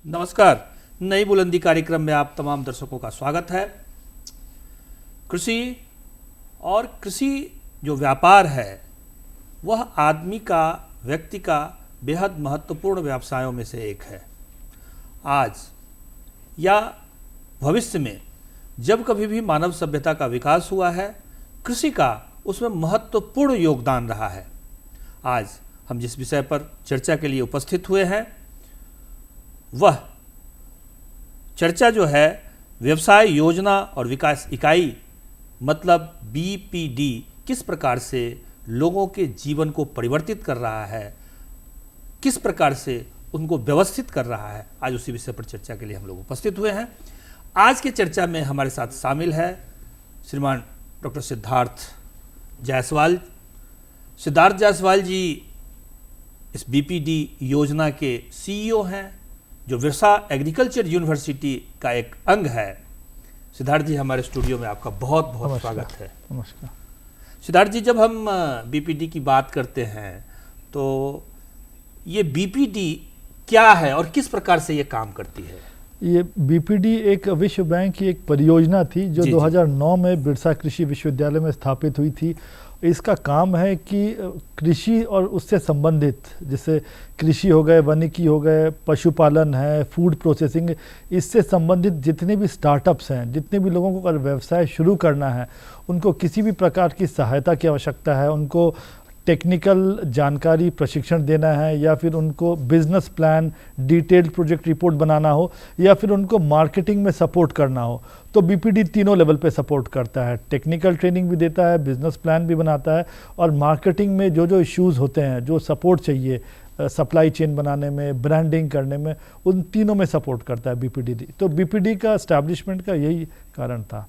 नमस्कार। नई बुलंदी कार्यक्रम में आप तमाम दर्शकों का स्वागत है। कृषि और कृषि जो व्यापार है वह आदमी का, व्यक्ति का बेहद महत्वपूर्ण व्यवसायों में से एक है। आज या भविष्य में जब कभी भी मानव सभ्यता का विकास हुआ है, कृषि का उसमें महत्वपूर्ण योगदान रहा है। आज हम जिस विषय पर चर्चा के लिए उपस्थित हुए हैं वह चर्चा जो है व्यवसाय योजना और विकास इकाई मतलब बीपीडी किस प्रकार से लोगों के जीवन को परिवर्तित कर रहा है, किस प्रकार से उनको व्यवस्थित कर रहा है, आज उसी विषय पर चर्चा के लिए हम लोग उपस्थित हुए हैं। आज के चर्चा में हमारे साथ शामिल है श्रीमान डॉक्टर सिद्धार्थ जायसवाल। सिद्धार्थ जायसवाल जी इस बीपीडी योजना के सीईओ हैं जो विरसा एग्रीकल्चर यूनिवर्सिटी का एक अंग है। सिद्धार्थ जी, हमारे स्टूडियो में आपका बहुत बहुत स्वागत है। नमस्कार सिद्धार्थ जी, जब हम बीपीडी की बात करते हैं तो ये बीपीडी क्या है और किस प्रकार से ये काम करती है? ये बीपीडी एक विश्व बैंक की एक परियोजना थी जो 2009 में बिरसा कृषि विश्वविद्यालय में स्थापित हुई थी। इसका काम है कि कृषि और उससे संबंधित, जैसे कृषि हो गए, वानिकी हो गए, पशुपालन है, फूड प्रोसेसिंग, इससे संबंधित जितने भी स्टार्टअप्स हैं, जितने भी लोगों को अगर व्यवसाय शुरू करना है, उनको किसी भी प्रकार की सहायता की आवश्यकता है, उनको टेक्निकल जानकारी प्रशिक्षण देना है या फिर उनको business plan, detailed project report बनाना हो या फिर उनको मार्केटिंग में सपोर्ट करना हो, तो बीपीडी तीनों लेवल पे सपोर्ट करता है। टेक्निकल ट्रेनिंग भी देता है, बिजनेस प्लान भी बनाता है और मार्केटिंग में जो जो इश्यूज़ होते हैं, जो सपोर्ट चाहिए सप्लाई चेन बनाने में, ब्रांडिंग करने में, उन तीनों में सपोर्ट करता है बीपीडी। तो बीपीडी का एस्टैब्लिशमेंट का यही कारण था।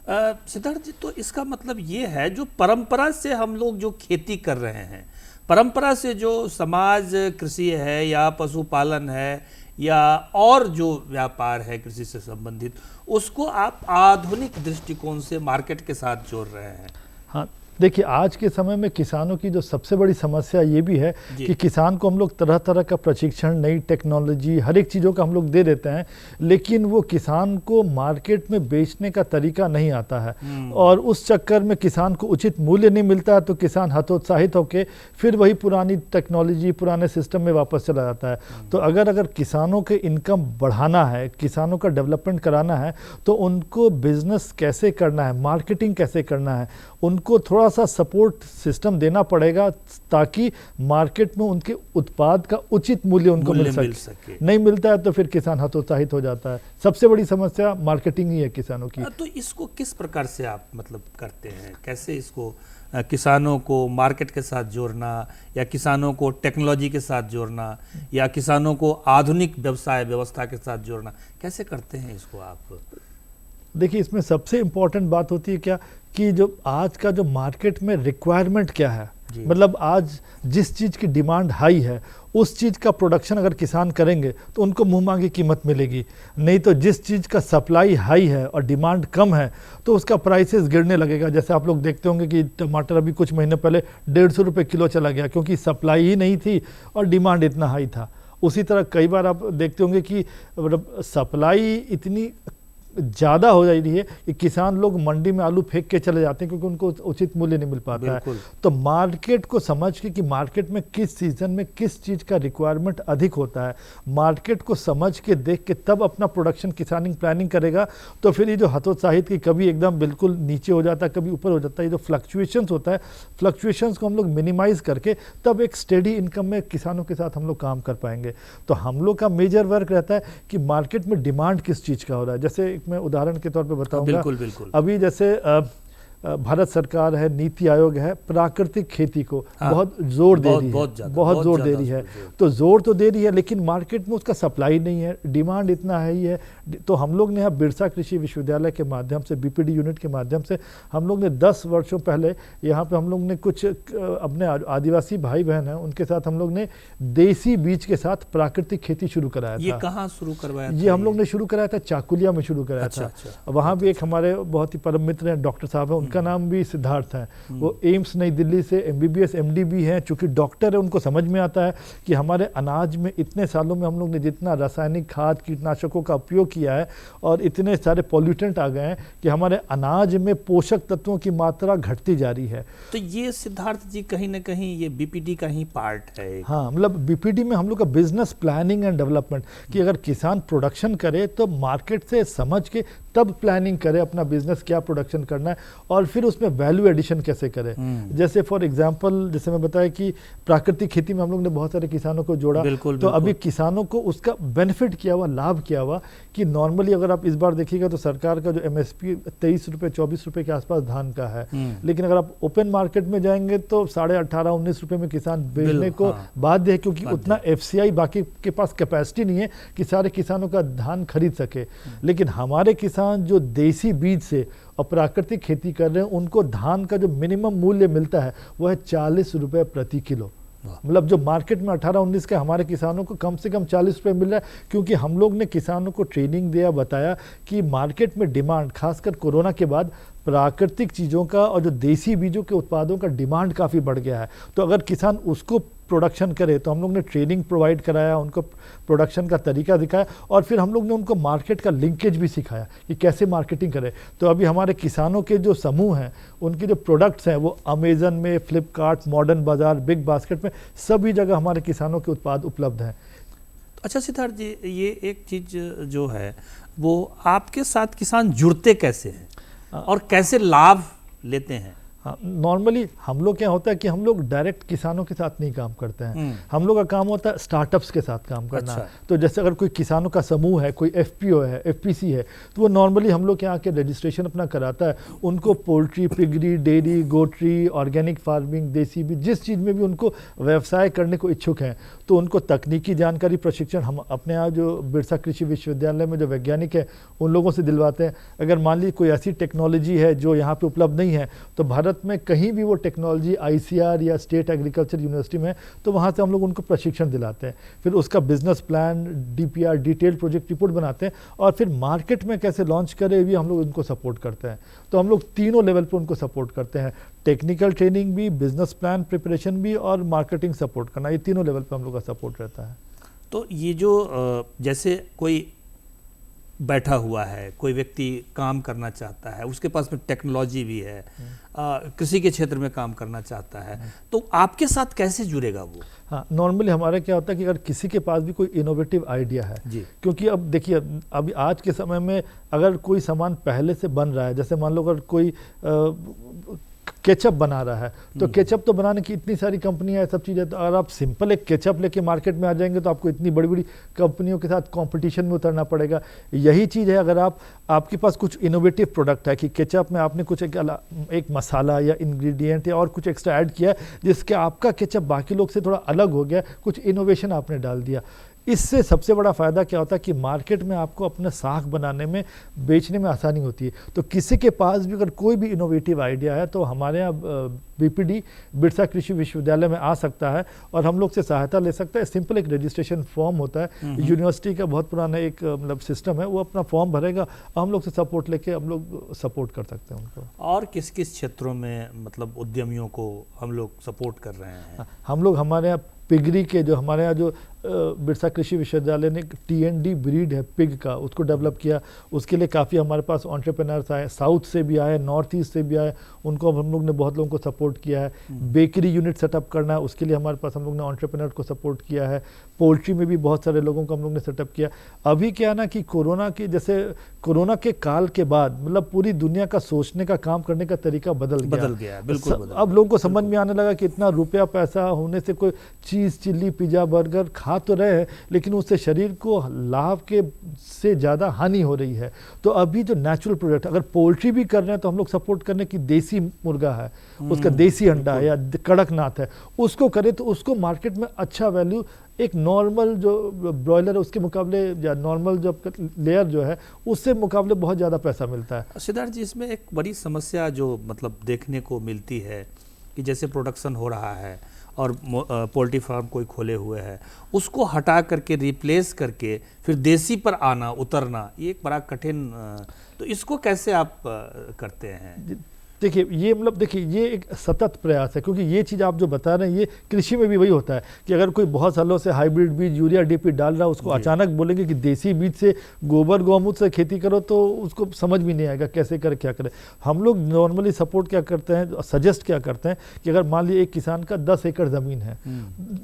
सिद्धार्थ जी, तो इसका मतलब ये है जो परंपरा से हम लोग जो खेती कर रहे हैं, परंपरा से जो समाज कृषि है या पशुपालन है या और जो व्यापार है कृषि से संबंधित, उसको आप आधुनिक दृष्टिकोण से मार्केट के साथ जोड़ रहे हैं। हाँ, देखिए आज के समय में किसानों की जो सबसे बड़ी समस्या ये भी है कि किसान को हम लोग तरह तरह का प्रशिक्षण, नई टेक्नोलॉजी, हर एक चीज़ों का हम लोग दे देते हैं, लेकिन वो किसान को मार्केट में बेचने का तरीका नहीं आता है और उस चक्कर में किसान को उचित मूल्य नहीं मिलता है, तो किसान हतोत्साहित होकर फिर वही पुरानी टेक्नोलॉजी, पुराने सिस्टम में वापस चला जाता है। तो अगर किसानों के इनकम बढ़ाना है, किसानों का डेवलपमेंट कराना है, तो उनको बिजनेस कैसे करना है, मार्केटिंग कैसे करना है, उनको थोड़ा सा सपोर्ट सिस्टम देना पड़ेगा ताकि मार्केट में उनके उत्पाद का उचित मूल्य उनको मिल सके। नहीं मिलता है तो फिर किसान हतोत्साहित हो जाता है। सबसे बड़ी समस्या मार्केटिंग ही है किसानों की। तो इसको किस प्रकार से आप मतलब करते हैं, कैसे इसको किसानों को मार्केट के साथ जोड़ना या किसानों को टेक्नोलॉजी के साथ जोड़ना या किसानों को आधुनिक व्यवसाय व्यवस्था के साथ जोड़ना, कैसे करते हैं इसको आप? देखिए, इसमें सबसे इम्पोर्टेंट बात होती है क्या कि जो आज का जो मार्केट में रिक्वायरमेंट क्या है, मतलब आज जिस चीज़ की डिमांड हाई है उस चीज़ का प्रोडक्शन अगर किसान करेंगे तो उनको मुंह मांगी कीमत मिलेगी। नहीं तो जिस चीज़ का सप्लाई हाई है और डिमांड कम है तो उसका प्राइसेस गिरने लगेगा। जैसे आप लोग देखते होंगे कि टमाटर अभी कुछ महीने पहले 150 रुपये किलो चला गया क्योंकि सप्लाई ही नहीं थी और डिमांड इतना हाई था। उसी तरह कई बार आप देखते होंगे कि सप्लाई इतनी ज़्यादा हो जा रही है कि किसान लोग मंडी में आलू फेंक के चले जाते हैं क्योंकि उनको उचित मूल्य नहीं मिल पाता है। तो मार्केट को समझ के कि मार्केट में किस सीजन में किस चीज़ का रिक्वायरमेंट अधिक होता है, मार्केट को समझ के देख के तब अपना प्रोडक्शन किसानिंग प्लानिंग करेगा, तो फिर ये जो हतोत्साहित की कभी एकदम बिल्कुल नीचे हो जाता है, कभी ऊपर हो जाता है, ये जो फ्लक्चुएशंस होता है, फ्लक्चुएशंस को हम लोग मिनिमाइज करके तब एक स्टेडी इनकम में किसानों के साथ हम लोग काम कर पाएंगे। तो हम लोग का मेजर वर्क रहता है कि मार्केट में डिमांड किस चीज़ का हो रहा है। जैसे मैं उदाहरण के तौर पे बताऊंगा, बिल्कुल। अभी जैसे भारत सरकार है, नीति आयोग है, प्राकृतिक खेती को बहुत जोर दे रही है, बहुत जोर दे रही है। तो जोर तो दे रही है लेकिन मार्केट में उसका सप्लाई नहीं है, डिमांड इतना है ही है। तो हम लोग ने यहाँ बिरसा कृषि विश्वविद्यालय के माध्यम से, बीपीडी यूनिट के माध्यम से हम लोग ने 10 वर्षों पहले यहाँ पे हम लोग ने कुछ अपने आदिवासी भाई बहन हैं उनके साथ हम लोग ने देसी बीज के साथ प्राकृतिक खेती शुरू कराया था। ये कहाँ शुरू करवाया था? ये हम लोग ने शुरू कराया था चाकुलिया में शुरू कराया था। वहाँ भी एक हमारे बहुत ही परम मित्र हैं, डॉक्टर साहब हैं, उनका नाम भी सिद्धार्थ है। वो एम्स नई दिल्ली से MBBS MD भी हैं। चूँकि डॉक्टर है, उनको समझ में आता है कि हमारे अनाज में इतने सालों में हम लोग ने जितना रासायनिक खाद कीटनाशकों का उपयोग किया है और इतने सारे पॉल्यूटेंट आ गए हैं कि हमारे अनाज में पोषक तत्वों की मात्रा घटती जा रही है। तो ये सिद्धार्थ जी कहीं ना कहीं ये BPD का ही पार्ट है। हाँ, मतलब BPD में हम लोग का बिजनेस प्लानिंग एंड डेवलपमेंट, कि अगर किसान प्रोडक्शन करे तो मार्केट से समझ के तब प्लानिंग करे अपना बिजनेस क्या प्रोडक्शन करना है और फिर उसमें वैल्यू एडिशन कैसे करे। जैसे फॉर एग्जांपल, जैसे मैं बताया कि प्राकृतिक खेती में हम लोग ने बहुत सारे किसानों को जोड़ा। तो अभी किसानों को उसका बेनिफिट क्या हुआ, लाभ क्या हुआ कि नॉर्मली अगर आप इस बार देखिएगा तो सरकार का जो MSP 23 रुपये 24 रुपये के आसपास धान का है, लेकिन अगर आप ओपन मार्केट में जाएंगे तो 18.5-19 रुपये में किसान बेचने को बाध्य है, क्योंकि उतना FCI बाकी के पास कैपेसिटी नहीं है कि सारे किसानों का धान खरीद सके। लेकिन हमारे किसान जो देसी बीज से और प्राकृतिक खेती कर रहे हैं, उनको धान का जो मिनिमम मूल्य मिलता है वो है 40 रुपये प्रति किलो। मतलब जो मार्केट में 18-19 के हमारे किसानों को कम से कम 40 रुपये मिल रहा है, क्योंकि हम लोग ने किसानों को ट्रेनिंग दिया, बताया कि मार्केट में डिमांड, खासकर कोरोना के बाद प्राकृतिक चीज़ों का और जो देसी बीजों के उत्पादों का डिमांड काफ़ी बढ़ गया है। तो अगर किसान उसको प्रोडक्शन करे, तो हम लोग ने ट्रेनिंग प्रोवाइड कराया, उनको प्रोडक्शन का तरीका दिखाया और फिर हम लोग ने उनको मार्केट का लिंकेज भी सिखाया कि कैसे मार्केटिंग करें। तो अभी हमारे किसानों के जो समूह हैं, उनके जो प्रोडक्ट्स हैं वो अमेजन में, फ्लिपकार्ट, मॉडर्न बाज़ार, बिग बास्केट में सभी जगह हमारे किसानों के उत्पाद उपलब्ध हैं। अच्छा सिद्धार्थ जी, ये एक चीज़ जो है वो आपके साथ किसान जुड़ते कैसे हैं और कैसे लाभ लेते हैं? हाँ, नॉर्मली हम लोग क्या होता है कि हम लोग डायरेक्ट किसानों के साथ नहीं काम करते हैं। हम लोग का काम होता है स्टार्टअप्स के साथ काम करना। अच्छा। तो जैसे अगर कोई किसानों का समूह है, कोई FPO है, FPC है, तो वो नॉर्मली हम लोग के यहाँ के रजिस्ट्रेशन अपना कराता है। उनको poultry, piggery, dairy, goatery, organic farming, देसी भी, जिस चीज़ में भी उनको व्यवसाय करने को इच्छुक हैं, तो उनको तकनीकी जानकारी प्रशिक्षण हम अपने यहाँ जो बिरसा कृषि विश्वविद्यालय में जो वैज्ञानिक है उन लोगों से दिलवाते हैं। अगर मान लीजिए कोई ऐसी टेक्नोलॉजी है जो यहाँ पे उपलब्ध नहीं है, तो भारत में कहीं भी वो टेक्नोलॉजी ICR या स्टेट एग्रीकल्चर यूनिवर्सिटी में, तो वहाँ से हम लोग उनको प्रशिक्षण दिलाते हैं। फिर उसका business plan, DPR, detail project report बनाते हैं और फिर मार्केट में कैसे लॉन्च करें भी हम लोग उनको सपोर्ट करते हैं। तो हम लोग तीनों लेवल पर उनको सपोर्ट करते हैं, टेक्निकल ट्रेनिंग भी, बिजनेस प्लान प्रिपरेशन भी और मार्केटिंग सपोर्ट करना, ये तीनों लेवल पर हम लोग का सपोर्ट रहता है। तो ये जो जैसे कोई बैठा हुआ है, कोई व्यक्ति काम करना चाहता है, उसके पास में टेक्नोलॉजी भी है, कृषि के क्षेत्र में काम करना चाहता है, तो आपके साथ कैसे जुड़ेगा वो? हाँ, नॉर्मली हमारा क्या होता है कि अगर किसी के पास भी कोई इनोवेटिव आइडिया है जी, क्योंकि अब देखिए अभी आज के समय में अगर कोई सामान पहले से बन रहा है, जैसे मान लो अगर कोई केचप बना रहा है, तो केचप तो बनाने की इतनी सारी कंपनियां है, सब चीज़ें, तो अगर आप सिंपल एक केचप लेके मार्केट में आ जाएंगे तो आपको इतनी बड़ी बड़ी कंपनियों के साथ कंपटीशन में उतरना पड़ेगा। यही चीज़ है, अगर आपके पास कुछ इनोवेटिव प्रोडक्ट है कि केचप में आपने कुछ एक मसाला या इंग्रेडिएंट या और कुछ एक्स्ट्रा ऐड किया है जिसके आपका केचप बाकी लोग से थोड़ा अलग हो गया, कुछ इनोवेशन आपने डाल दिया, इससे सबसे बड़ा फ़ायदा क्या होता है कि मार्केट में आपको अपना साख बनाने में, बेचने में आसानी होती है। तो किसी के पास भी अगर कोई भी इनोवेटिव आइडिया है तो हमारे यहाँ BPD बिरसा कृषि विश्वविद्यालय में आ सकता है और हम लोग से सहायता ले सकता है। सिंपल एक रजिस्ट्रेशन फॉर्म होता है, यूनिवर्सिटी का बहुत पुराना एक मतलब सिस्टम है, वो अपना फॉर्म भरेगा, हम लोग से सपोर्ट लेके हम लोग सपोर्ट कर सकते हैं उनको। और किस किस क्षेत्रों में मतलब उद्यमियों को हम लोग सपोर्ट कर रहे हैं? हम लोग हमारे यहाँ पिगरी के जो हमारे यहाँ जो बिरसा कृषि विश्वविद्यालय ने TND ब्रीड है पिग का, उसको डेवलप किया, उसके लिए काफ़ी हमारे पास एंटरप्रेन्योर्स आए, साउथ से भी आए, नॉर्थ ईस्ट से भी आए, उनको हम लोग ने बहुत लोगों को सपोर्ट किया है। बेकरी यूनिट सेटअप करना है, उसके लिए हमारे पास हम लोग ने एंटरप्रेन्योर को सपोर्ट किया है। पोल्ट्री में भी बहुत सारे लोगों को हम लोग ने सेटअप किया। अभी क्या है ना कि कोरोना के काल के बाद मतलब पूरी दुनिया का सोचने का, काम करने का तरीका बदल गया। बिल्कुल अब लोगों को समझ में आने लगा कि इतना रुपया पैसा होने से कोई चीज़, चिल्ली, पिज़्ज़ा, बर्गर खा तो रहे हैं, लेकिन उससे शरीर को लाभ के से ज़्यादा हानि हो रही है। तो अभी जो नेचुरल प्रोडक्ट, अगर पोल्ट्री भी कर रहे हैं तो हम लोग सपोर्ट करने की, देसी मुर्गा है, उसका देसी अंडा है या कड़कनाथ है, उसको करें तो उसको मार्केट में अच्छा वैल्यू, एक नॉर्मल जो ब्रॉयलर है उसके मुकाबले या नॉर्मल जो लेयर जो है उससे मुकाबले बहुत ज़्यादा पैसा मिलता है। सिद्धार्थ जी, इसमें एक बड़ी समस्या जो मतलब देखने को मिलती है कि जैसे प्रोडक्शन हो रहा है और पोल्ट्री फार्म कोई खोले हुए हैं, उसको हटा करके रिप्लेस करके फिर देसी पर आना, उतरना, ये एक बड़ा कठिन, तो इसको कैसे आप करते हैं? देखिए ये मतलब देखिए ये एक सतत प्रयास है, क्योंकि ये चीज़ आप जो बता रहे हैं ये कृषि में भी वही होता है कि अगर कोई बहुत सालों से हाइब्रिड बीज यूरिया डीपी डाल रहा है, उसको अचानक बोलेंगे कि देसी बीज से गोबर गौमूत्र से खेती करो तो उसको समझ भी नहीं आएगा कैसे करे क्या करे। हम लोग नॉर्मली सपोर्ट क्या करते हैं, सजेस्ट क्या करते हैं कि अगर मान लीजिए एक किसान का 10 एकड़ ज़मीन है,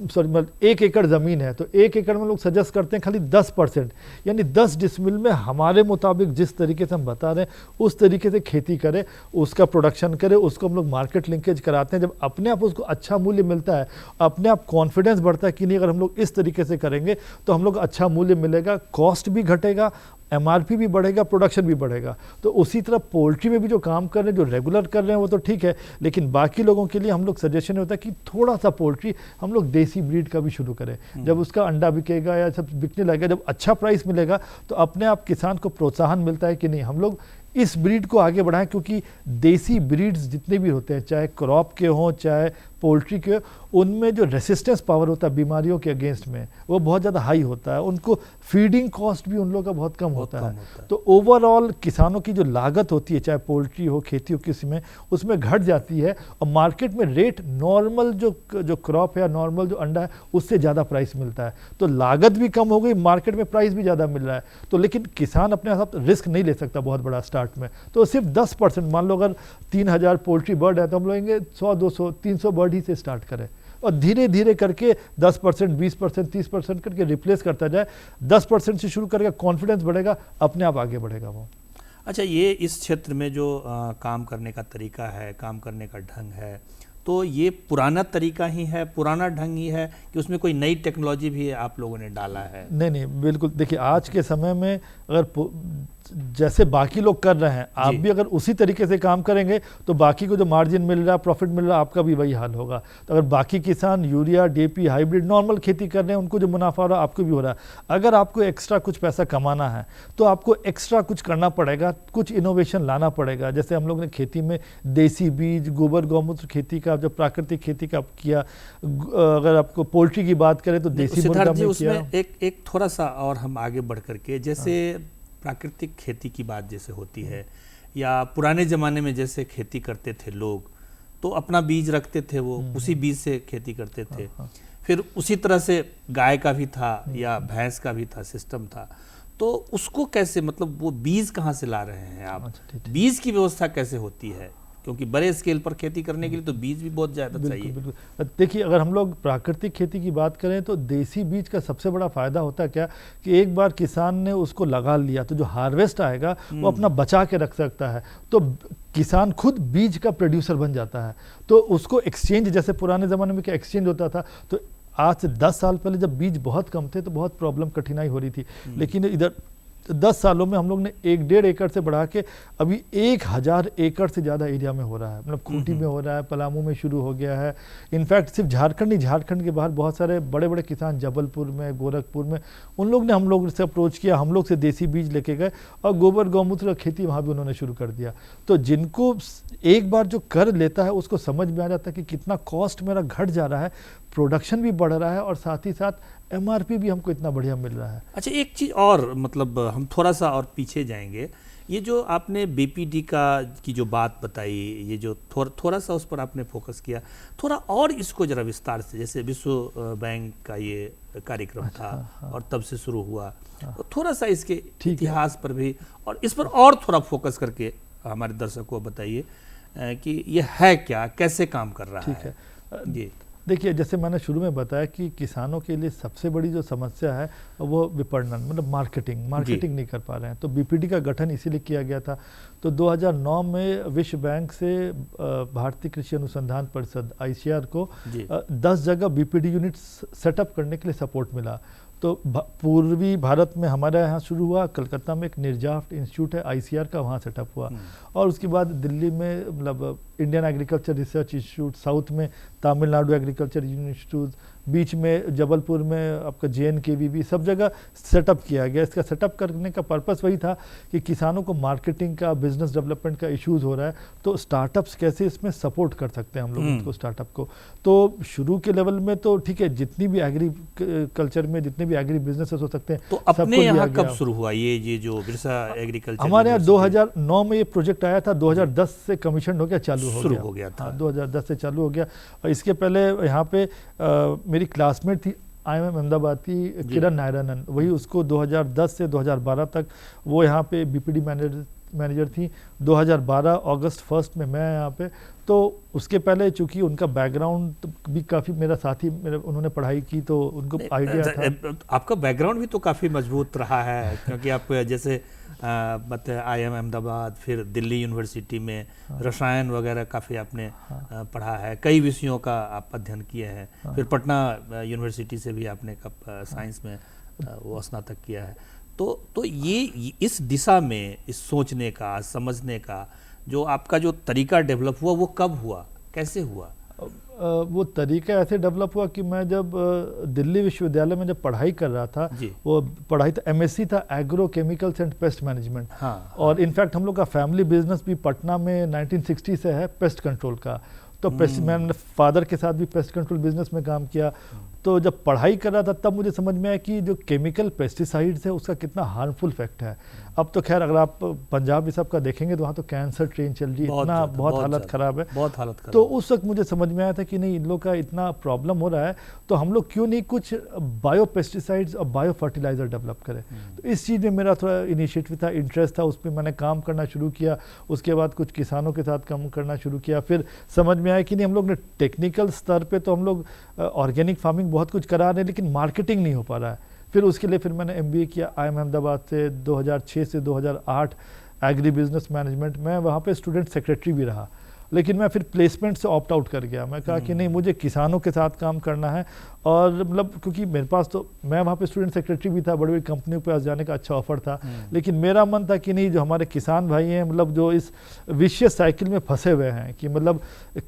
सॉरी मतलब 1 एकड़ ज़मीन है, तो 1 एकड़ में लोग सजेस्ट करते हैं खाली 10%, यानी 10 डिसमिल में हमारे मुताबिक जिस तरीके से हम बता रहे हैं उस तरीके से खेती करे, उसका प्रोडक्शन करे, उसको हम लोग मार्केट लिंकेज कराते हैं। जब अपने आप उसको अच्छा मूल्य मिलता है, अपने आप कॉन्फिडेंस बढ़ता है कि नहीं अगर हम लोग इस तरीके से करेंगे तो हम लोग अच्छा मूल्य मिलेगा, कॉस्ट भी घटेगा, एमआरपी भी बढ़ेगा, प्रोडक्शन भी बढ़ेगा। तो उसी तरह पोल्ट्री में भी जो काम कर रहे हैं, जो रेगुलर कर रहे हैं वो तो ठीक है, लेकिन बाकी लोगों के लिए हम लोग सजेशन होता है कि थोड़ा सा पोल्ट्री हम लोग देसी ब्रीड का भी शुरू करें। जब उसका अंडा बिकेगा या सब बिकने लगेगा, जब अच्छा प्राइस मिलेगा तो अपने आप किसान को प्रोत्साहन मिलता है कि नहीं हम लोग इस ब्रीड को आगे बढ़ाएं, क्योंकि देसी ब्रीड्स जितने भी होते हैं, चाहे क्रॉप के हों चाहे पोल्ट्री के, उनमें जो रेसिस्टेंस पावर होता है बीमारियों के अगेंस्ट में वो बहुत ज़्यादा हाई होता है, उनको फीडिंग कॉस्ट भी उन लोगों का बहुत कम होता है। तो ओवरऑल किसानों की जो लागत होती है, चाहे पोल्ट्री हो खेती हो किसी में, उसमें घट जाती है और मार्केट में रेट नॉर्मल जो क्रॉप है या नॉर्मल जो अंडा है उससे ज़्यादा प्राइस मिलता है। तो लागत भी कम हो गई, मार्केट में प्राइस भी ज़्यादा मिल रहा है। तो लेकिन किसान अपने साथ रिस्क नहीं ले सकता बहुत बड़ा स्टार्ट में, तो सिर्फ 10%, मान लो अगर 3000 पोल्ट्री बर्ड है तो हम लोग 100 200 300 बर्ड ही से स्टार्ट करें और धीरे धीरे करके 10%, 20%, 30% करके रिप्लेस करता जाए। 10% से शुरू करके कॉन्फिडेंस बढ़ेगा, अपने आप आगे बढ़ेगा वो। अच्छा, ये इस क्षेत्र में जो काम करने का तरीका है, काम करने का ढंग है, तो ये पुराना तरीका ही है, पुराना ढंग ही है कि उसमें कोई नई टेक्नोलॉजी भी आप लोगों ने डाला है? नहीं, बिल्कुल। देखिए आज के समय में अगर जैसे बाकी लोग कर रहे हैं, आप भी अगर उसी तरीके से काम करेंगे तो बाकी को जो मार्जिन मिल रहा है, प्रॉफिट मिल रहा है, आपका भी वही हाल होगा। तो अगर बाकी किसान यूरिया डीएपी हाइब्रिड नॉर्मल खेती कर रहे हैं, उनको जो मुनाफा हो रहा है आपको भी हो रहा है। अगर आपको एक्स्ट्रा कुछ पैसा कमाना है तो आपको एक्स्ट्रा कुछ करना पड़ेगा, कुछ इनोवेशन लाना पड़ेगा। जैसे हम लोग ने खेती में देसी बीज, गोबर गौमूत्र खेती का, जो प्राकृतिक खेती का किया। अगर आपको पोल्ट्री की बात करें तो देसी मुर्गा में किया। एक थोड़ा सा और हम आगे बढ़ करके, जैसे प्राकृतिक खेती की बात जैसे होती है, या पुराने ज़माने में जैसे खेती करते थे लोग, तो अपना बीज रखते थे, वो उसी बीज से खेती करते थे। फिर उसी तरह से गाय का भी था या भैंस का भी था, सिस्टम था। तो उसको कैसे, मतलब वो बीज कहाँ से ला रहे हैं आप? बीज की व्यवस्था कैसे होती है? क्योंकि बड़े स्केल पर खेती करने के लिए तो बीज भी बहुत ज़्यादा चाहिए। बिल्कुल। देखिए अगर हम लोग प्राकृतिक खेती की बात करें तो देसी बीज का सबसे बड़ा फायदा होता है क्या कि एक बार किसान ने उसको लगा लिया तो जो हार्वेस्ट आएगा वो अपना बचा के रख सकता है। तो किसान खुद बीज का प्रोड्यूसर बन जाता है। तो उसको एक्सचेंज, जैसे पुराने ज़माने में क्या एक्सचेंज होता था, तो आज से 10 साल पहले जब बीज बहुत कम थे तो बहुत प्रॉब्लम, कठिनाई हो रही थी। लेकिन इधर 10 सालों में हम लोग ने 1-1.5 एकड़ से बढ़ा के अभी 1000 एकड़ से ज़्यादा एरिया में हो रहा है। मतलब खूंटी में हो रहा है, पलामू में शुरू हो गया है। इनफैक्ट सिर्फ झारखंड नहीं, झारखंड के बाहर बहुत सारे बड़े बड़े किसान जबलपुर में, गोरखपुर में, उन लोग ने हम लोग से अप्रोच किया, हम लोग से देसी बीज लेके गए और गोबर गौमूत्र खेती वहाँ भी उन्होंने शुरू कर दिया। तो जिनको एक बार जो कर लेता है उसको समझ में आ जाता है कि कितना कॉस्ट मेरा घट जा रहा है, प्रोडक्शन भी बढ़ रहा है और साथ ही साथ एमआरपी भी हमको इतना बढ़िया मिल रहा है। अच्छा, एक चीज़ और, मतलब हम थोड़ा सा और पीछे जाएंगे। ये जो आपने बीपीडी की जो बात बताई, ये जो थोड़ा सा उस पर आपने फोकस किया, थोड़ा और इसको जरा विस्तार से, जैसे विश्व बैंक का ये कार्यक्रम था और तब से शुरू हुआ, तो थोड़ा सा इसके इतिहास पर भी और इस पर और थोड़ा फोकस करके हमारे दर्शकों को बताइए कि ये है क्या, कैसे काम कर रहा है। ठीक है जी। देखिए जैसे मैंने शुरू में बताया कि किसानों के लिए सबसे बड़ी जो समस्या है वो विपणन, मतलब मार्केटिंग नहीं कर पा रहे हैं। तो बीपीडी का गठन इसीलिए किया गया था। तो 2009 में विश्व बैंक से भारतीय कृषि अनुसंधान परिषद ICAR को 10 जगह बीपीडी यूनिट सेटअप करने के लिए सपोर्ट मिला। तो पूर्वी भारत में हमारे यहाँ शुरू हुआ, कलकत्ता में एक निर्जाफ्ट इंस्टीट्यूट है ICAR का, वहाँ सेटअप हुआ। और उसके बाद दिल्ली में मतलब Indian agriculture research institute, south में तमिलनाडु एग्रीकल्चर इंस्टीट्यूट, बीच में जबलपुर में आपका JNKV भी सब जगह सेटअप किया गया। इसका सेटअप करने का पर्पस वही था कि किसानों को मार्केटिंग का, बिजनेस डेवलपमेंट का इश्यूज हो रहा है, तो स्टार्टअप्स कैसे इसमें सपोर्ट कर सकते हैं हम लोग इसको स्टार्टअप को। तो शुरू के लेवल में तो ठीक है, जितनी भी एग्रीकल्चर में जितने भी एग्री बिजनेसेस हो सकते हैं, तो अपने यहाँ कब शुरू हुआ ये जो बिरसा एग्रीकल्चर? हमारे यहाँ 2009 में ये प्रोजेक्ट आया था, 2010 से कमीशन हो गया, चालू हो गया था। 2010 से चालू हो गया। और इसके पहले यहाँ पे मेरी क्लासमेट थी IIM अहमदाबाद की, किरण नायरानन, वही उसको 2010 से 2012 तक वो यहाँ पे BPD मैनेजर थी। 2012 अगस्त 1 में मैं यहाँ पे, तो उसके पहले चूंकि उनका बैकग्राउंड भी काफ़ी, मेरा साथी उन्होंने पढ़ाई की तो उनको आइडिया था। आपका बैकग्राउंड भी तो काफ़ी मजबूत रहा है, क्योंकि आप जैसे IIM अहमदाबाद, फिर दिल्ली यूनिवर्सिटी में रसायन वगैरह काफ़ी आपने पढ़ा है, कई विषयों का आप अध्ययन किए हैं। फिर पटना यूनिवर्सिटी से भी आपने साइंस में वो स्नातक किया है। तो ये इस दिशा में, इस सोचने का, समझने का जो आपका जो तरीका डेवलप हुआ, वो कब हुआ, कैसे हुआ? वो तरीका ऐसे डेवलप हुआ कि मैं जब दिल्ली विश्वविद्यालय में जब पढ़ाई कर रहा था, वो पढ़ाई था MSc था agro chemicals and pest management. और इनफैक्ट हम लोग का फैमिली बिजनेस भी पटना में 1960 से है पेस्ट कंट्रोल का। तो मैंने फादर के साथ भी पेस्ट कंट्रोल बिजनेस में काम किया। तो जब पढ़ाई कर रहा था तब मुझे समझ में आया कि जो केमिकल पेस्टिसाइड्स है उसका कितना हार्मफुल इफेक्ट है। अब तो खैर अगर आप पंजाब ये सब का देखेंगे तो वहाँ तो कैंसर ट्रेन चल रही है, इतना बहुत हालत ख़राब है, बहुत हालत खराब। तो उस वक्त मुझे समझ में आया था कि नहीं, इन लोग का इतना प्रॉब्लम हो रहा है तो हम लोग क्यों नहीं कुछ बायो पेस्टिसाइड्स और बायो फर्टिलाइज़र डेवलप करें। तो इस चीज़ में मेरा थोड़ा इनिशिएटिव था, इंटरेस्ट था, उस पर मैंने काम करना शुरू किया। उसके बाद कुछ किसानों के साथ काम करना शुरू किया। फिर समझ में आया कि नहीं, हम लोग ने टेक्निकल स्तर पे तो हम लोग ऑर्गेनिक फार्मिंग बहुत कुछ करा रहे हैं, लेकिन मार्केटिंग नहीं हो पा रहा है। फिर उसके लिए फिर मैंने MBA किया IIM अहमदाबाद से 2006 से 2008 एग्री बिजनेस मैनेजमेंट। मैं वहाँ पे स्टूडेंट सेक्रेटरी भी रहा, लेकिन मैं फिर प्लेसमेंट से ऑप्ट आउट कर गया। मैं कहा कि नहीं, मुझे किसानों के साथ काम करना है। और मतलब क्योंकि मेरे पास तो, मैं वहाँ पे स्टूडेंट सेक्रेटरी भी था, बड़ी बड़ी कंपनियों पे जाने का अच्छा ऑफर था, लेकिन मेरा मन था कि नहीं, जो हमारे किसान भाई हैं, मतलब जो इस विशियस साइकिल में फंसे हुए हैं कि मतलब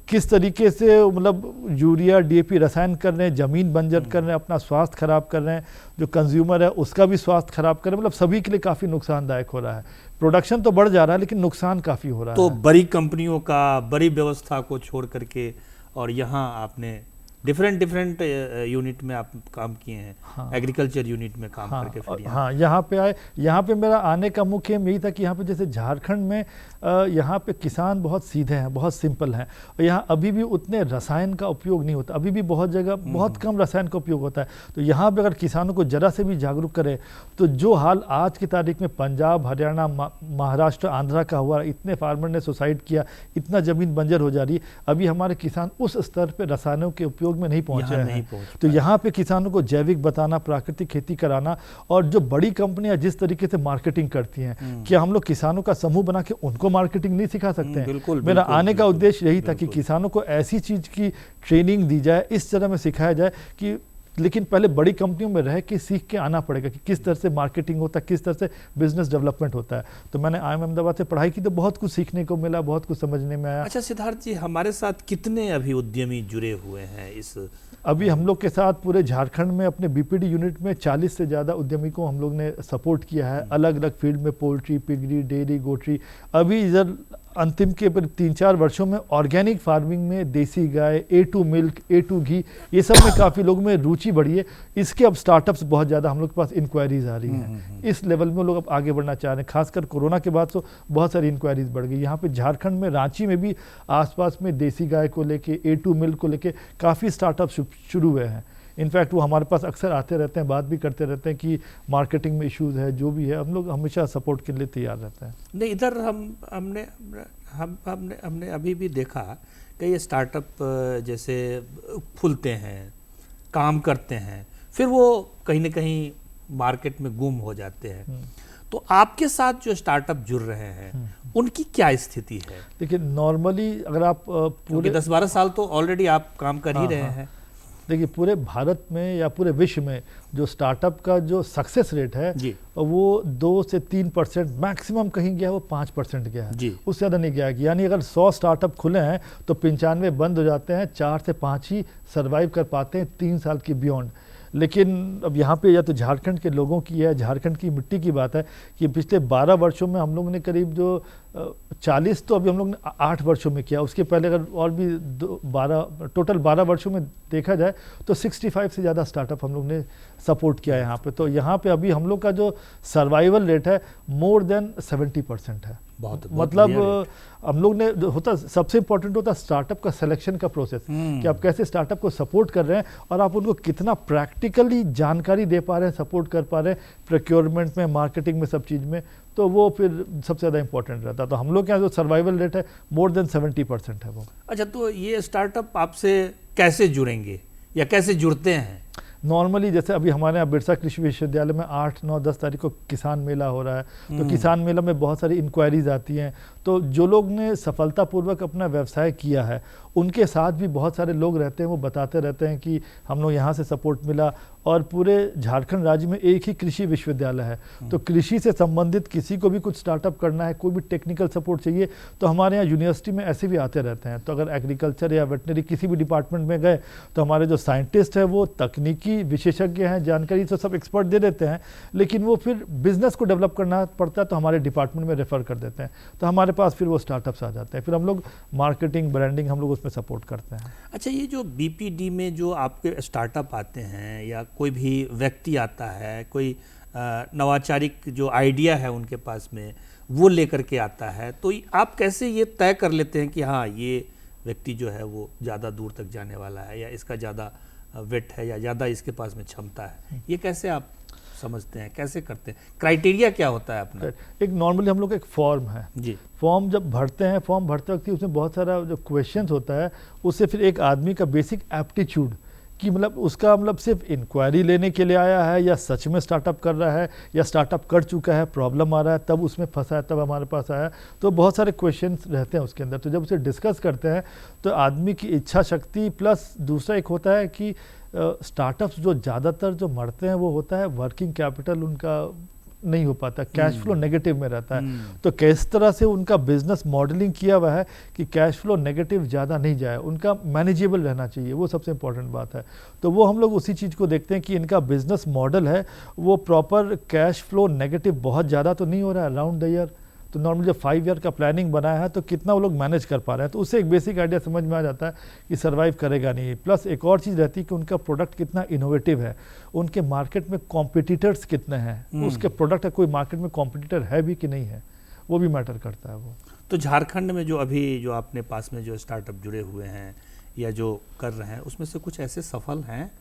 किस तरीके से मतलब यूरिया DAP रसायन कर रहे हैं, ज़मीन बंजर कर रहे हैं, अपना स्वास्थ्य खराब कर रहे हैं, जो कंज्यूमर है उसका भी स्वास्थ्य खराब कर रहे हैं, मतलब सभी के लिए काफ़ी नुकसानदायक हो रहा है। प्रोडक्शन तो बढ़ जा रहा है लेकिन नुकसान काफ़ी हो रहा है। तो बड़ी कंपनियों का, बड़ी व्यवस्था को छोड़ करके, और यहाँ आपने डिफरेंट यूनिट में आप काम किए हैं। एग्रीकल्चर यूनिट में काम करके फिर यहाँ पे आए। यहाँ पे मेरा आने का मुख्य यही था कि यहाँ पे जैसे झारखंड में यहाँ पे किसान बहुत सीधे हैं, बहुत सिंपल हैं, और यहाँ अभी भी उतने रसायन का उपयोग नहीं होता, अभी भी बहुत जगह बहुत कम रसायन का उपयोग होता है। तो यहाँ पे अगर किसानों को जरा से भी जागरूक करें तो जो हाल आज की तारीख में पंजाब, हरियाणा, महाराष्ट्र, आंध्रा का हुआ, इतने फार्मर ने सुसाइड किया, इतना ज़मीन बंजर हो जा रही है, अभी हमारे किसान उस स्तर पर रसायनों के उपयोग में नहीं पहुंचे हैं। तो यहाँ पे किसानों को जैविक बताना, प्राकृतिक खेती कराना, और जो बड़ी कंपनियां जिस तरीके से मार्केटिंग करती हैं, क्या हम लोग किसानों का समूह बना के उनको मार्केटिंग नहीं सिखा सकते हैं? मेरा आने का उद्देश्य यही था कि किसानों को ऐसी चीज की ट्रेनिंग दी जाए, इस तरह में सिखाया जाए कि, लेकिन पहले बड़ी कंपनियों में रह के सीख के आना पड़ेगा कि किस तरह से मार्केटिंग होता है, किस तरह से बिजनेस डेवलपमेंट होता है। तो मैंने IIM अहमदाबाद से पढ़ाई की तो बहुत कुछ सीखने को मिला, बहुत कुछ समझने में आया। अच्छा सिद्धार्थ जी, हमारे साथ कितने अभी उद्यमी जुड़े हुए हैं इस? अभी हम लोग के साथ पूरे झारखंड में अपने BPD यूनिट में 40 से ज़्यादा उद्यमी को हम लोग ने सपोर्ट किया है, अलग अलग फील्ड में, पोल्ट्री, पिगरी, डेयरी, गोट्री। अभी इधर अंतिम के 3-4 वर्षों में ऑर्गेनिक फार्मिंग में देसी गाय, A2 मिल्क, A2 घी, ये सब में काफ़ी लोगों में रुचि बढ़ी है। इसके अब स्टार्टअप्स बहुत ज़्यादा हम लोग के पास इंक्वायरीज आ रही हैं। इस लेवल में लोग अब आगे बढ़ना चाह रहे हैं, खासकर कोरोना के बाद तो बहुत सारी इंक्वायरीज बढ़ गई। यहाँ पे झारखंड में, रांची में भी आसपास में देसी गाय को लेके, A2 मिल्क को लेके काफ़ी स्टार्टअप शुरू हुए हैं। इनफैक्ट वो हमारे पास अक्सर आते रहते हैं, बात भी करते रहते हैं कि मार्केटिंग में इश्यूज है, जो भी है, हम लोग हमेशा सपोर्ट के लिए तैयार रहते हैं। नहीं, इधर हमने अभी भी देखा कई स्टार्टअप जैसे खुलते हैं, काम करते हैं, फिर वो कहीं ना कहीं मार्केट में गुम हो जाते हैं। तो आपके साथ जो स्टार्टअप जुड़ रहे हैं उनकी क्या स्थिति है? देखिए, नॉर्मली अगर आप पूरे 10-12 साल तो ऑलरेडी आप काम कर ही रहे हैं। देखिए पूरे भारत में या पूरे विश्व में जो स्टार्टअप का जो सक्सेस रेट है वो 2 से 3%, मैक्सिमम कहीं गया वो 5% गया है, उससे ज़्यादा नहीं गया है। यानी अगर 100 स्टार्टअप खुले हैं तो 95 बंद हो जाते हैं, 4 से 5 ही सर्वाइव कर पाते हैं 3 साल की बियॉन्ड। लेकिन अब यहाँ पे या तो झारखंड के लोगों की है, झारखंड की मिट्टी की बात है कि पिछले 12 वर्षों में हम लोगों ने करीब जो 40 तो अभी हम लोग ने 8 वर्षों में किया, उसके पहले अगर और भी 12 वर्षों में देखा जाए तो 65 से ज़्यादा स्टार्टअप हम लोग ने सपोर्ट किया है यहाँ पे। तो यहाँ पे अभी हम लोग का जो सर्वाइवल रेट है मोर देन 70% है। बहुत मतलब हम लोग ने होता सबसे इंपॉर्टेंट होता स्टार्टअप का सिलेक्शन का प्रोसेस कि आप कैसे स्टार्टअप को सपोर्ट कर रहे हैं और आप उनको कितना प्रैक्टिकली जानकारी दे पा रहे हैं, सपोर्ट कर पा रहे हैं प्रोक्योरमेंट में, मार्केटिंग में, सब चीज़ में, तो वो फिर सबसे ज़्यादा इंपॉर्टेंट रहता है। तो हम लोग के यहाँ जो सर्वाइवल रेट है मोर देन 70% है वो। अच्छा, तो ये स्टार्टअप आपसे कैसे जुड़ेंगे या कैसे जुड़ते हैं? नॉर्मली जैसे अभी हमारे यहाँ बिरसा कृषि विश्वविद्यालय में 8, 9, 10 तारीख को किसान मेला हो रहा है, तो किसान मेला में बहुत सारी इंक्वायरीज आती हैं। तो जो लोग ने सफलतापूर्वक अपना व्यवसाय किया है उनके साथ भी बहुत सारे लोग रहते हैं, वो बताते रहते हैं कि हम लोग यहाँ से सपोर्ट मिला। और पूरे झारखंड राज्य में एक ही कृषि विश्वविद्यालय है, तो कृषि से संबंधित किसी को भी कुछ स्टार्टअप करना है, कोई भी टेक्निकल सपोर्ट चाहिए, तो हमारे यहाँ यूनिवर्सिटी में ऐसे भी आते रहते हैं। तो अगर एग्रीकल्चर या वेटनरी किसी भी डिपार्टमेंट में गए तो हमारे जो साइंटिस्ट हैं वो तकनीकी विशेषज्ञ हैं, जानकारी तो सब एक्सपर्ट दे देते हैं, लेकिन वो फिर बिजनेस को डेवलप करना पड़ता है तो हमारे डिपार्टमेंट में रेफर कर देते हैं, तो हमारे पास फिर वो स्टार्टअप्स आ जाते हैं। फिर हम लोग मार्केटिंग, ब्रांडिंग हम लोग उसमें सपोर्ट करते हैं। अच्छा, ये जो बीपीडी में जो आपके स्टार्टअप आते हैं या कोई भी व्यक्ति आता है, कोई नवाचारिक जो आइडिया है उनके पास में वो लेकर के आता है, तो आप कैसे ये तय कर लेते हैं कि हाँ ये व्यक्ति जो है वो ज़्यादा दूर तक जाने वाला है या इसका ज़्यादा वेट है या ज़्यादा इसके पास में क्षमता है? ये कैसे आप समझते हैं, कैसे करते हैं, क्राइटेरिया क्या होता है अपना? एक नॉर्मली हम लोग एक फॉर्म है जी, फॉर्म जब भरते हैं, फॉर्म भरते वक्त उसमें बहुत सारा जो क्वेश्चंस होता है, उससे फिर एक आदमी का बेसिक एप्टीट्यूड कि मतलब उसका मतलब सिर्फ इंक्वायरी लेने के लिए आया है या सच में स्टार्टअप कर रहा है या स्टार्टअप कर चुका है, प्रॉब्लम आ रहा है तब उसमें फंसा है, तब हमारे पास आया। तो बहुत सारे क्वेश्चंस रहते हैं उसके अंदर। तो जब उसे डिस्कस करते हैं तो आदमी की इच्छा शक्ति प्लस दूसरा एक होता है कि स्टार्टअप्स जो ज़्यादातर जो मरते हैं वो होता है वर्किंग कैपिटल उनका नहीं हो पाता, कैश फ्लो नेगेटिव में रहता है। तो किस तरह से उनका बिजनेस मॉडलिंग किया हुआ है कि कैश फ्लो नेगेटिव ज़्यादा नहीं जाए, उनका मैनेजेबल रहना चाहिए, वो सबसे इंपॉर्टेंट बात है। तो वो हम लोग उसी चीज़ को देखते हैं कि इनका बिजनेस मॉडल है वो प्रॉपर कैश फ्लो नेगेटिव बहुत ज़्यादा तो नहीं हो रहा है अराउंड द ईयर। तो नॉर्मली जब 5 ईयर का प्लानिंग बनाया है तो कितना वो लोग मैनेज कर पा रहे हैं, तो उससे एक बेसिक आइडिया समझ में आ जाता है कि सर्वाइव करेगा नहीं। प्लस एक और चीज़ रहती है कि उनका प्रोडक्ट कितना इनोवेटिव है, उनके मार्केट में कॉम्पिटिटर्स कितने हैं, उसके प्रोडक्ट का कोई मार्केट में कॉम्पिटिटर है भी कि नहीं है, वो भी मैटर करता है वो। तो झारखंड में जो अभी जो अपने पास में जो स्टार्टअप जुड़े हुए हैं या जो कर रहे हैं उसमें से कुछ ऐसे सफल हैं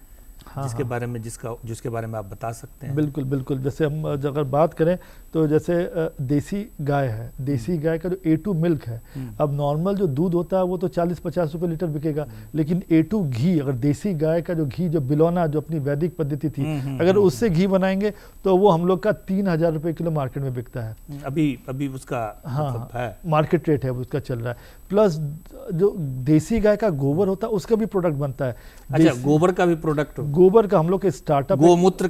जिसके बारे में जिसके बारे में आप बता सकते हैं? बिल्कुल बिल्कुल। जैसे हम अगर बात करें तो जैसे देसी गाय है, देसी गाय का जो A2 मिल्क है, अब नॉर्मल जो दूध होता है वो तो 40-50 रुपये लीटर बिकेगा, लेकिन A2 घी, अगर देसी गाय का जो घी जो बिलौना जो अपनी वैदिक पद्धति थी अगर उससे घी बनाएंगे तो वो हम लोग का 3000 रुपये किलो मार्केट में बिकता है। अभी उसका है मार्केट रेट है उसका चल रहा है। प्लस जो देसी गाय का गोबर होता है उसका भी प्रोडक्ट बनता है। अच्छा, गोबर का भी प्रोडक्ट? गोबर का हम लोग के स्टार्टअप, गोमूत्र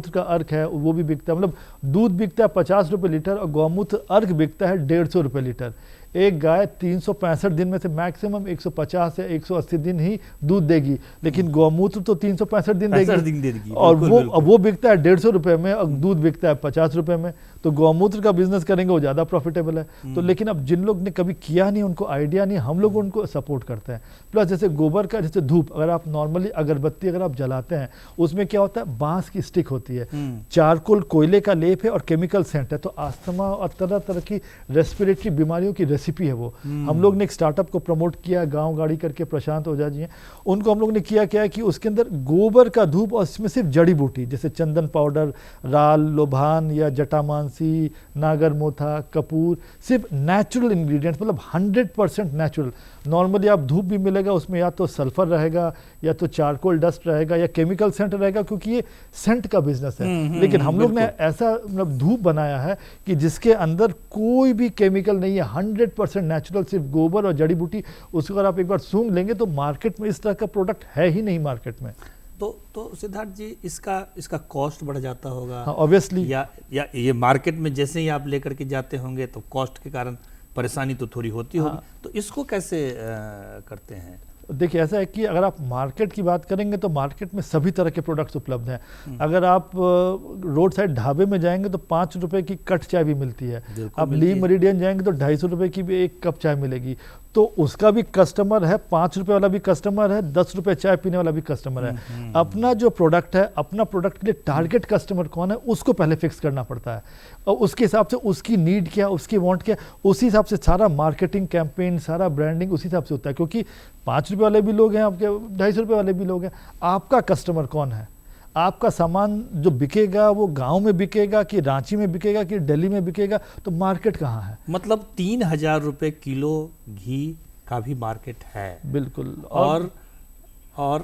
का अर्क है वो भी बिकता है। मतलब दूध बिकता है 50 रुपये लीटर और गौमूत्र अर्क बिकता है 150 रुपये लीटर। एक गाय 365 दिन में से मैक्सिमम 150 से 180 दिन ही दूध देगी, लेकिन गौमूत्र तो 365 दिन देगी और वो बिकता है 150 रुपये में और दूध बिकता है 50 रुपये में। तो गौमूत्र का बिजनेस करेंगे वो ज़्यादा प्रॉफिटेबल है। तो लेकिन अब जिन लोग ने कभी किया नहीं, उनको आइडिया नहीं, हम लोग उनको सपोर्ट करते हैं। प्लस जैसे गोबर का, जैसे धूप, अगर आप नॉर्मली अगरबत्ती अगर आप जलाते हैं उसमें क्या होता है, बांस की स्टिक होती है, चारकोल कोयले का लेप है और केमिकल सेंट है, तो अस्थमा और तरह तरह की रेस्पिरेटरी बीमारियों की रेसिपी है वो। हम लोग ने एक स्टार्टअप को प्रमोट किया, गाँव गाड़ी करके, प्रशांत ओझा जी हैं, उनको हम लोग ने किया क्या है कि उसके अंदर गोबर का धूप और इसमें सिर्फ जड़ी बूटी जैसे चंदन पाउडर, राल, लोभान या जटामांस तुलसी, नागरमोथा, कपूर, सिर्फ नेचुरल इंग्रेडिएंट्स, मतलब 100% नेचुरल। नॉर्मली आप धूप भी मिलेगा उसमें या तो सल्फर रहेगा या तो चारकोल डस्ट रहेगा या केमिकल सेंट रहेगा, क्योंकि ये सेंट का बिजनेस है। लेकिन हम लोग ने ऐसा मतलब धूप बनाया है कि जिसके अंदर कोई भी केमिकल नहीं है, 100% नेचुरल, सिर्फ गोबर और जड़ी बूटी। उसको अगर आप एक बार सूंघ लेंगे तो मार्केट में इस तरह का प्रोडक्ट है ही नहीं मार्केट में। तो सिद्धार्थ जी, इसका कॉस्ट बढ़ जाता होगा ऑब्वियसली, या ये मार्केट में जैसे ही आप लेकर के जाते होंगे तो कॉस्ट के कारण परेशानी तो थोड़ी होती होगी। तो इसको कैसे करते हैं? देखिए ऐसा है कि अगर आप मार्केट की बात करेंगे तो मार्केट में सभी तरह के प्रोडक्ट्स उपलब्ध हैं। अगर आप रोड साइड ढाबे में जाएंगे तो 5 रुपए की कट चाय भी मिलती है। आप ली मेरिडियन जाएंगे तो 250 रुपए की भी एक कप चाय मिलेगी। तो उसका भी कस्टमर है, 5 रुपए वाला भी कस्टमर है, 10 रुपए चाय पीने वाला भी कस्टमर है। अपना जो प्रोडक्ट है, अपना प्रोडक्ट के लिए टारगेट कस्टमर कौन है उसको पहले फिक्स करना पड़ता है, और उसके हिसाब से उसकी नीड क्या, उसकी वांट क्या, उसी हिसाब से सारा मार्केटिंग कैंपेन, सारा ब्रांडिंग उसी हिसाब से होता है। क्योंकि 5 रुपए वाले भी लोग हैं आपके, 250 रुपए वाले भी लोग हैं। आपका कस्टमर कौन है? आपका सामान जो बिकेगा वो गांव में बिकेगा कि रांची में बिकेगा कि दिल्ली में बिकेगा? तो मार्केट कहाँ है? मतलब 3000 रुपए किलो घी का भी मार्केट है। बिल्कुल। और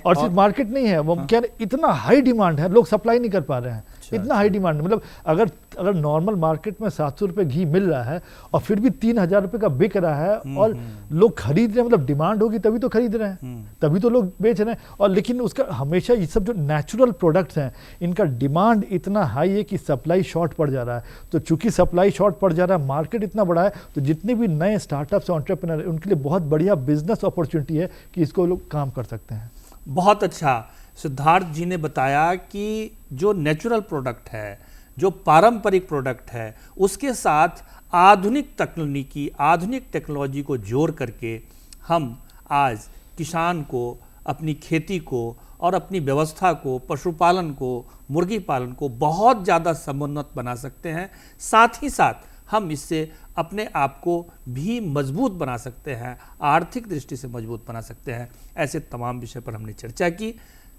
सिर्फ मार्केट नहीं है, वो क्या इतना हाई डिमांड है, लोग सप्लाई नहीं कर पा रहे हैं। इतना हाई डिमांड, मतलब अगर नॉर्मल मार्केट में 700 रुपए घी मिल रहा है और फिर भी 3000 रुपए का बिक रहा है और लोग खरीद रहे हैं, मतलब डिमांड होगी तभी तो खरीद रहे हैं, तभी तो लोग बेच रहे हैं। और लेकिन उसका हमेशा ये सब जो नेचुरल प्रोडक्ट्स हैं इनका डिमांड इतना हाई है कि सप्लाई शॉर्ट पड़ जा रहा है। तो चूंकि सप्लाई शॉर्ट पड़ जा रहा है, मार्केट इतना बड़ा है, तो जितने भी नए स्टार्टअप्स और एंटरप्रेन्योर हैं उनके लिए बहुत बढ़िया बिजनेस अपॉर्चुनिटी है कि इसको लोग काम कर सकते हैं। बहुत अच्छा सिद्धार्थ जी ने बताया कि जो नेचुरल प्रोडक्ट है, जो पारंपरिक प्रोडक्ट है, उसके साथ आधुनिक तकनीकी, आधुनिक टेक्नोलॉजी को जोड़ करके हम आज किसान को, अपनी खेती को और अपनी व्यवस्था को, पशुपालन को, मुर्गी पालन को बहुत ज़्यादा समुन्नत बना सकते हैं। साथ ही साथ हम इससे अपने आप को भी मजबूत बना सकते हैं, आर्थिक दृष्टि से मजबूत बना सकते हैं। ऐसे तमाम विषय पर हमने चर्चा की।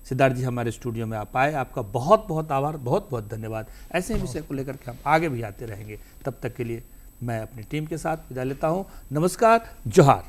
सिद्धार्थ जी हमारे स्टूडियो में आप आए, आपका बहुत बहुत आभार, बहुत बहुत धन्यवाद। ऐसे ही विषय को लेकर के हम आगे भी आते रहेंगे। तब तक के लिए मैं अपनी टीम के साथ विदा लेता हूँ। नमस्कार, जोहार।